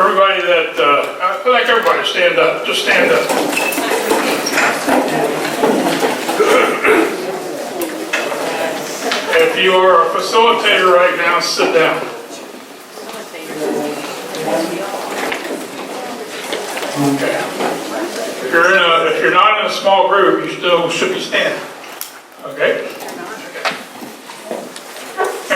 Everybody that, I'd like everybody to stand up. Just stand up. If you are a facilitator right now, sit down. Okay. If you're not in a small group, you still should be standing. Okay?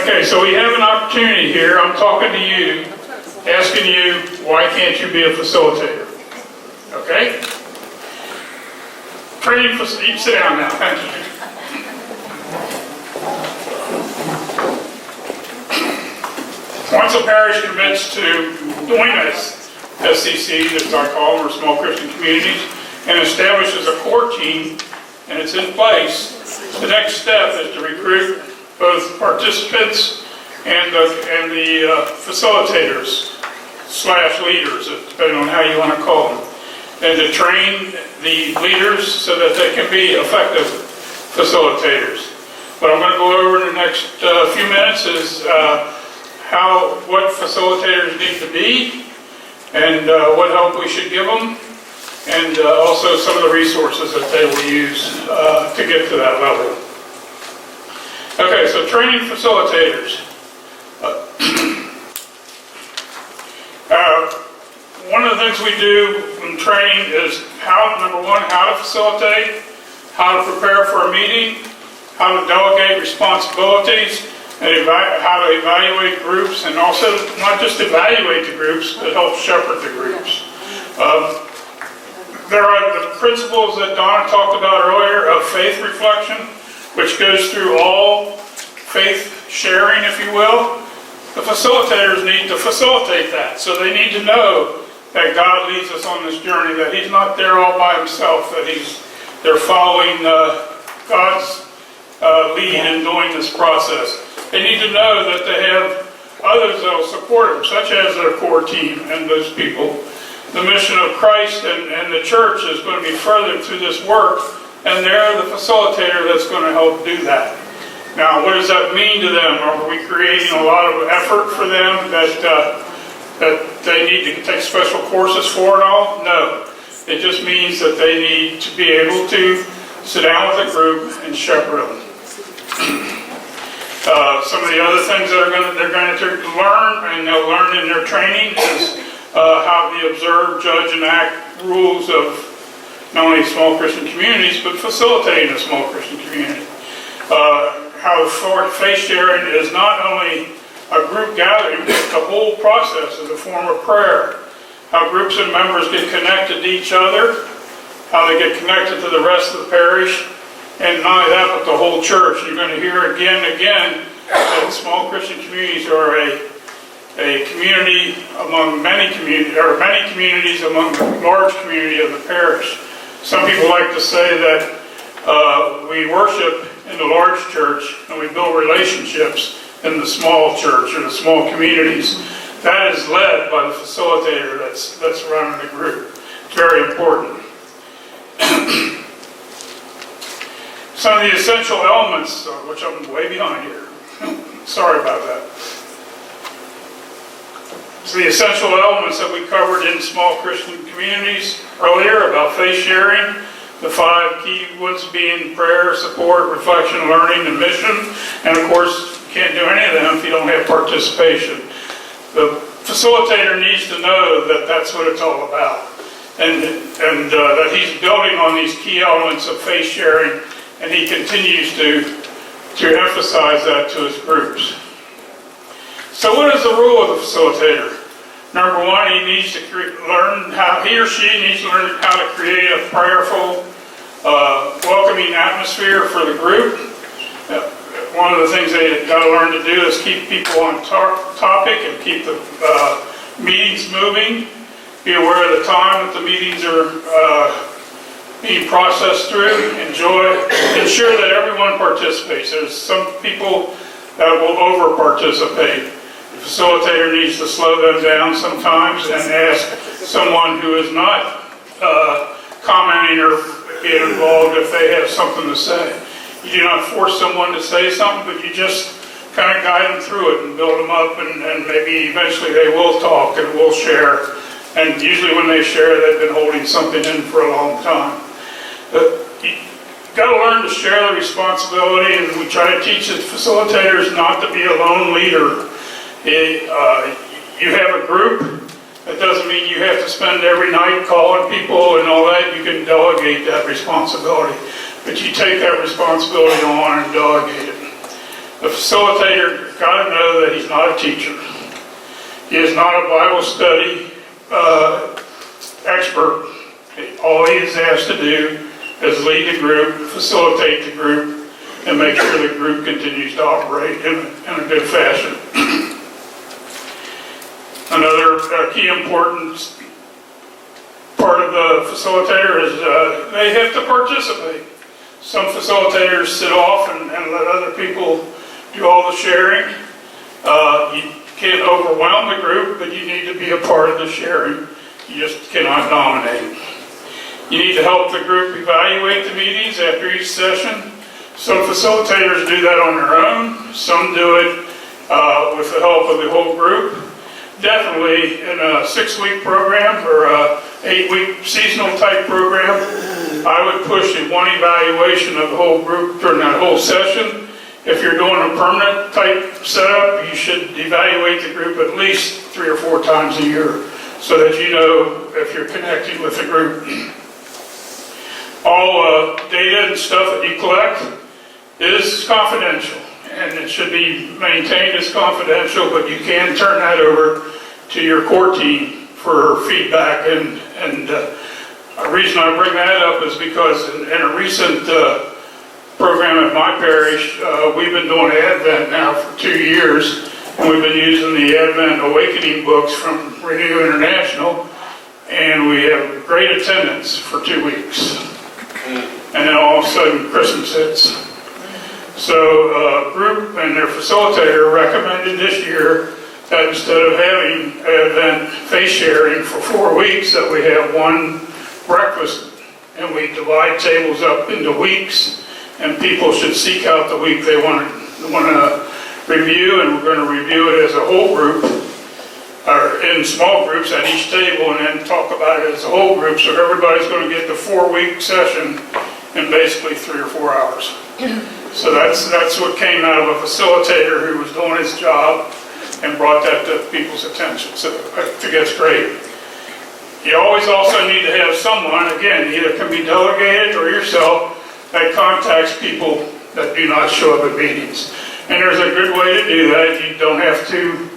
Okay, so we have an opportunity here. I'm talking to you, asking you, why can't you be a facilitator? Okay? Training for, you sit down now, thank you. Once a parish commits to doing this, SCC, as I call them, or small Christian communities, and establishes a core team, and it's in place, the next step is to recruit both participants and the facilitators / leaders, depending on how you want to call them, and to train the leaders so that they can be effective facilitators. What I'm going to go over in the next few minutes is what facilitators need to be, and what help we should give them, and also some of the resources that they will use to get to that level. Okay, so training facilitators. One of the things we do in training is number one, how to facilitate, how to prepare for a meeting, how to delegate responsibilities, and how to evaluate groups, and also not just evaluate the groups, but help shepherd the groups. There are the principles that Donna talked about earlier of faith reflection, which goes through all faith sharing, if you will. The facilitators need to facilitate that, so they need to know that God leads us on this journey, that He's not there all by Himself, that they're following God's lead in doing this process. They need to know that they have others that will support them, such as their core team and those people. The mission of Christ and the church is going to be furthered through this work, and they're the facilitator that's going to help do that. Now, what does that mean to them? Are we creating a lot of effort for them that they need to take special courses for and all? No. It just means that they need to be able to sit down with a group and shepherd them. Some of the other things that they're going to learn, and they'll learn in their training, is how to observe, judge, and act rules of not only small Christian communities, but facilitating a small Christian community. How faith sharing is not only a group gathering, but the whole process is a form of prayer. How groups and members get connected to each other, how they get connected to the rest of the parish, and not only that, but the whole church. You're going to hear again and again that small Christian communities are a community among many communities, or many communities among the large community of the parish. Some people like to say that we worship in the large church and we build relationships in the small church or the small communities. That is led by the facilitator that's running the group. It's very important. Some of the essential elements, which I'm way behind here. Sorry about that. So the essential elements that we covered in small Christian communities earlier about faith sharing, the 5 key ones being prayer, support, reflection, learning, and mission. And of course, you can't do any of them if you don't have participation. The facilitator needs to know that that's what it's all about. And that he's building on these key elements of faith sharing, and he continues to emphasize that to his groups. So what is the role of the facilitator? Number one, he needs to learn how, he or she needs to learn how to create a prayerful, welcoming atmosphere for the group. One of the things they got to learn to do is keep people on topic and keep the meetings moving. Be aware of the time that the meetings are being processed through. Ensure that everyone participates. There's some people that will over-participate. The facilitator needs to slow them down sometimes and ask someone who is not commenting or being involved if they have something to say. You do not force someone to say something, but you just kind of guide them through it and build them up, and maybe eventually they will talk and will share. And usually when they share, they've been holding something in for a long time. You've got to learn to share the responsibility, and we try to teach the facilitators not to be a lone leader. You have a group. That doesn't mean you have to spend every night calling people and all that. You can delegate that responsibility. But you take that responsibility on and delegate it. The facilitator got to know that he's not a teacher. He is not a Bible study expert. All he is asked to do is lead the group, facilitate the group, and make sure the group continues to operate in a good fashion. Another key important part of the facilitator is they have to participate. Some facilitators sit off and let other people do all the sharing. You can't overwhelm the group, but you need to be a part of the sharing. You just cannot dominate. You need to help the group evaluate the meetings after each session. Some facilitators do that on their own. Some do it with the help of the whole group. Definitely in a 6-week program or a 8-week seasonal type program, I would push one evaluation of the whole group during that whole session. If you're doing a permanent type setup, you should evaluate the group at least 3 or 4 times a year so that you know if you're connecting with the group. All data and stuff that you collect is confidential, and it should be maintained as confidential, but you can turn that over to your core team for feedback. And the reason I bring that up is because in a recent program at my parish, we've been doing Advent now for 2 years, and we've been using the Advent Awakening books from Renew International, and we have great attendance for 2 weeks. And then all of a sudden Christmas hits. So group and their facilitator recommended this year that instead of having Advent face sharing for 4 weeks, that we have one breakfast, and we divide tables up into weeks, and people should seek out the week they want to review, and we're going to review it as a whole group, or in small groups at each table, and then talk about it as a whole group, so everybody's going to get the 4-week session in basically 3 or 4 hours. So that's what came out of a facilitator who was doing his job and brought that to people's attention. So I think that's great. You always also need to have someone, again, either can be delegated or yourself, that contacts people that do not show up at meetings. And there's a good way to do that. You don't have to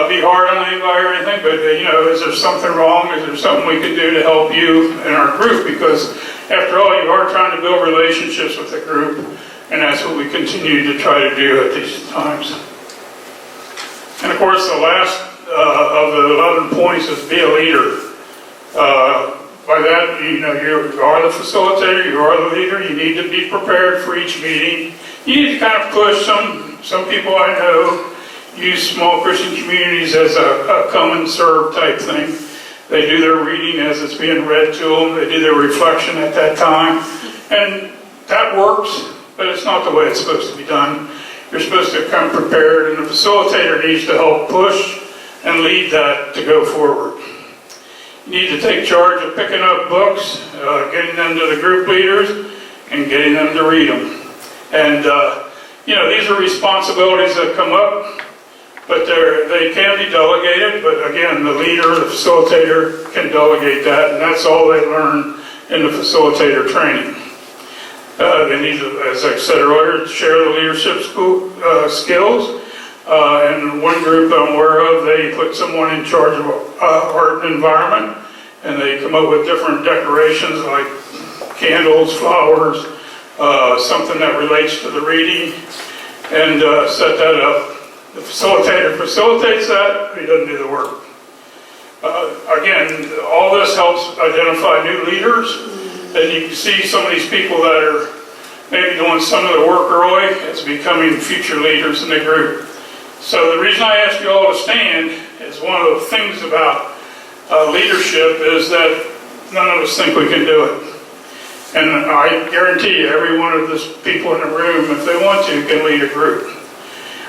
be hard on anybody or anything, but is there something wrong? Is there something we can do to help you in our group? Because after all, you are trying to build relationships with the group, and that's what we continue to try to do at these times. And of course, the last of the 11 points is be a leader. By that, you are the facilitator, you are the leader, you need to be prepared for each meeting. You need to kind of push some people I know use small Christian communities as a come and serve type thing. They do their reading as it's being read to them, they do their reflection at that time, and that works, but it's not the way it's supposed to be done. You're supposed to come prepared, and the facilitator needs to help push and lead that to go forward. You need to take charge of picking up books, getting them to the group leaders, and getting them to read them. And, these are responsibilities that come up, but they can be delegated, but again, the leader, the facilitator can delegate that, and that's all they learn in the facilitator training. They need to, as I said earlier, share the leadership skills. And one group I'm aware of, they put someone in charge of art and environment, and they come up with different decorations like candles, flowers, something that relates to the reading, and set that up. The facilitator facilitates that, but he doesn't do the work. Again, all this helps identify new leaders. Then you can see some of these people that are maybe doing some of the work early as becoming future leaders in the group. So the reason I ask you all to stand is one of the things about leadership is that none of us think we can do it. And I guarantee you, every one of the people in the room, if they want to, can lead a group.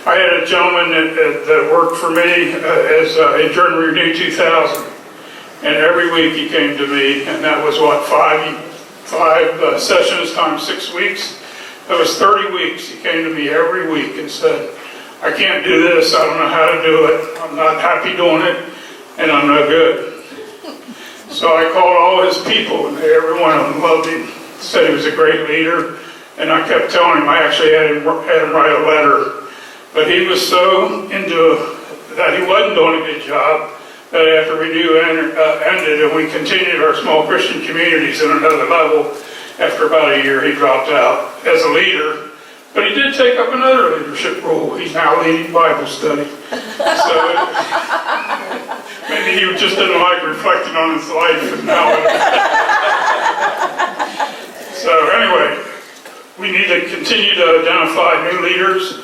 I had a gentleman that worked for me in Journey Renew 2000, and every week he came to me, and that was what, five sessions times 6 weeks. That was 30 weeks. He came to me every week and said, I can't do this, I don't know how to do it, I'm not happy doing it, and I'm no good. So I called all his people, and every one of them loved him, said he was a great leader, and I kept telling him, I actually had him write a letter, but he was so into that he wasn't doing a good job that after Renew ended and we continued our small Christian communities at another level, after about a year he dropped out as a leader. But he did take up another leadership role. He's now leading Bible study. So maybe he just didn't like reflecting on his life and now. So anyway, we need to continue to identify new leaders.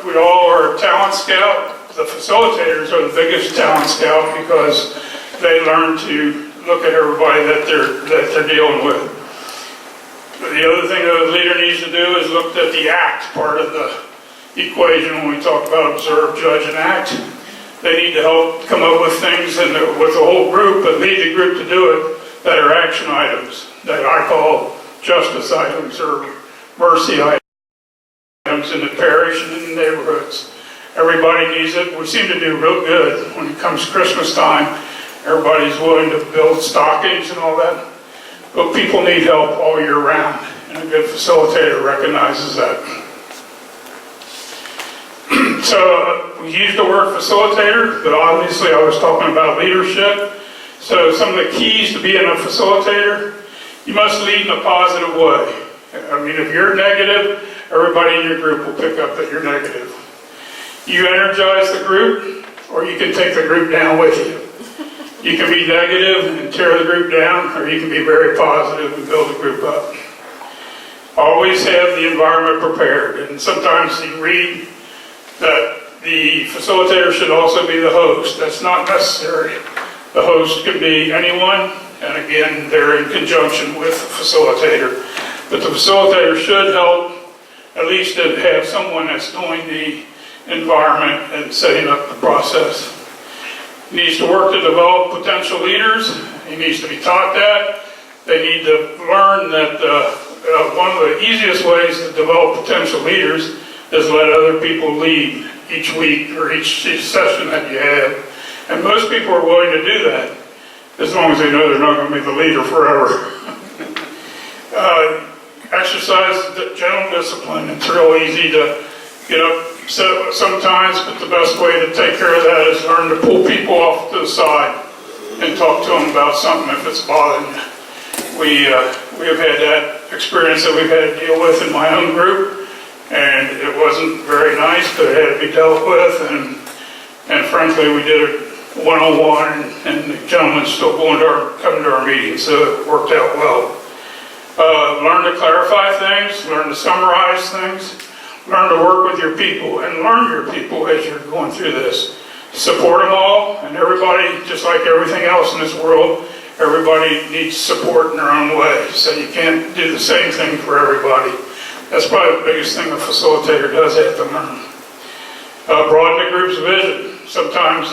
We all are a talent scout. The facilitators are the biggest talent scout because they learn to look at everybody that they're dealing with. The other thing that a leader needs to do is look at the act part of the equation when we talk about observe, judge, and act. They need to help come up with things with the whole group, but lead the group to do it, that are action items that I call justice items or mercy items in the parish and in the neighborhoods. Everybody needs it. We seem to do real good when it comes Christmas time. Everybody's willing to build stockings and all that. But people need help all year round, and a good facilitator recognizes that. So we use the word facilitator, but obviously I was talking about leadership. So some of the keys to being a facilitator, you must lead in a positive way. I mean, if you're negative, everybody in your group will pick up that you're negative. You energize the group, or you can take the group down with you. You can be negative and tear the group down, or you can be very positive and build the group up. Always have the environment prepared, and sometimes you read that the facilitator should also be the host. That's not necessary. The host can be anyone, and again, they're in conjunction with the facilitator. But the facilitator should help at least to have someone that's doing the environment and setting up the process. He needs to work to develop potential leaders. He needs to be taught that. They need to learn that one of the easiest ways to develop potential leaders is let other people lead each week or each session that you have. And most people are willing to do that as long as they know they're not going to be the leader forever. Exercise general discipline. It's real easy to get up sometimes, but the best way to take care of that is learn to pull people off to the side and talk to them about something if it's bothering you. We have had that experience that we've had to deal with in my own group, and it wasn't very nice, but it had to be dealt with, and frankly we did it one-on-one, and the gentleman's still coming to our meetings, so it worked out well. Learn to clarify things, learn to summarize things, learn to work with your people, and learn your people as you're going through this. Support them all, and everybody, just like everything else in this world, everybody needs support in their own way, so you can't do the same thing for everybody. That's probably the biggest thing a facilitator does have to learn. Broaden the group's vision. Sometimes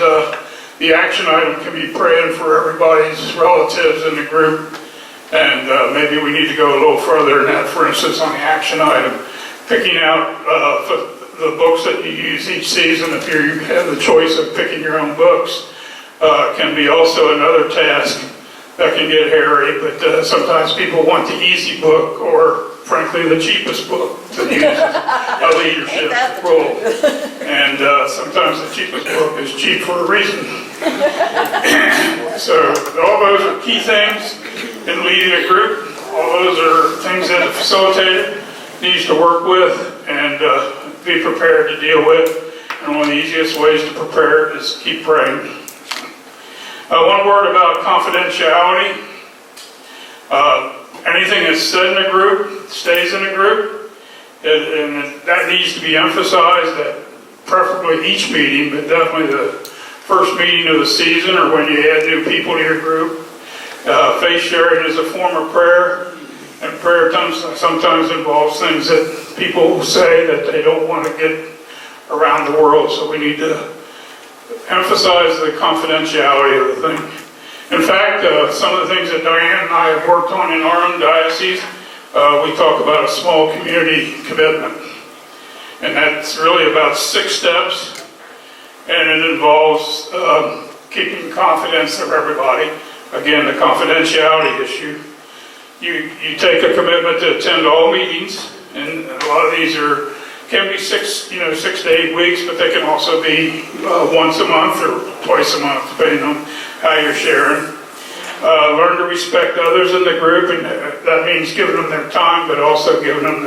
the action item can be praying for everybody's relatives in the group, and maybe we need to go a little further than that. For instance, on the action item, picking out the books that you use each season, if you have the choice of picking your own books, can be also another task that can get hairy, but sometimes people want the easy book or, frankly, the cheapest book to use a leadership role. And sometimes the cheapest book is cheap for a reason. So all those are key things in leading a group. All those are things that a facilitator needs to work with and be prepared to deal with. And one of the easiest ways to prepare is keep praying. One word about confidentiality. Anything that's said in a group stays in a group, and that needs to be emphasized at preferably each meeting, but definitely the first meeting of the season or when you add new people to your group. Faith sharing is a form of prayer, and prayer sometimes involves things that people say that they don't want to get around the world, so we need to emphasize the confidentiality of the thing. In fact, some of the things that Diane and I have worked on in our own diocese, we talk about a small community commitment. And that's really about 6 steps, and it involves keeping confidence of everybody. Again, the confidentiality issue. You take a commitment to attend all meetings, and a lot of these can be 6 to 8 weeks, but they can also be once a month or twice a month, depending on how you're sharing. Learn to respect others in the group, and that means giving them their time, but also giving them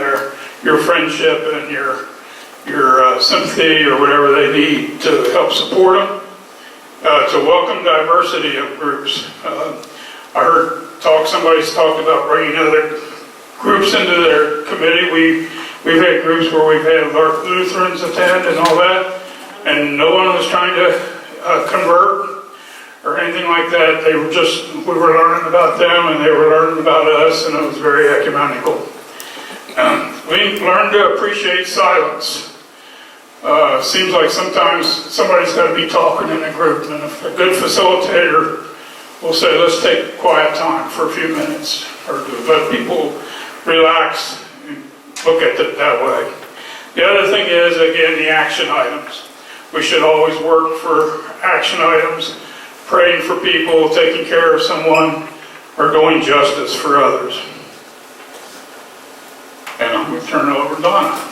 your friendship and your sympathy or whatever they need to help support them. To welcome diversity of groups. I heard somebody's talked about bringing other groups into their committee. We've had groups where we've had Lutherans attend and all that, and no one was trying to convert or anything like that. We were learning about them and they were learning about us, and it was very ecumenical. We learned to appreciate silence. Seems like sometimes somebody's got to be talking in a group, and if a good facilitator will say, let's take quiet time for a few minutes, or to let people relax and look at it that way. The other thing is, again, the action items. We should always work for action items, praying for people, taking care of someone, or doing justice for others. And I'm going to turn it over to Donna.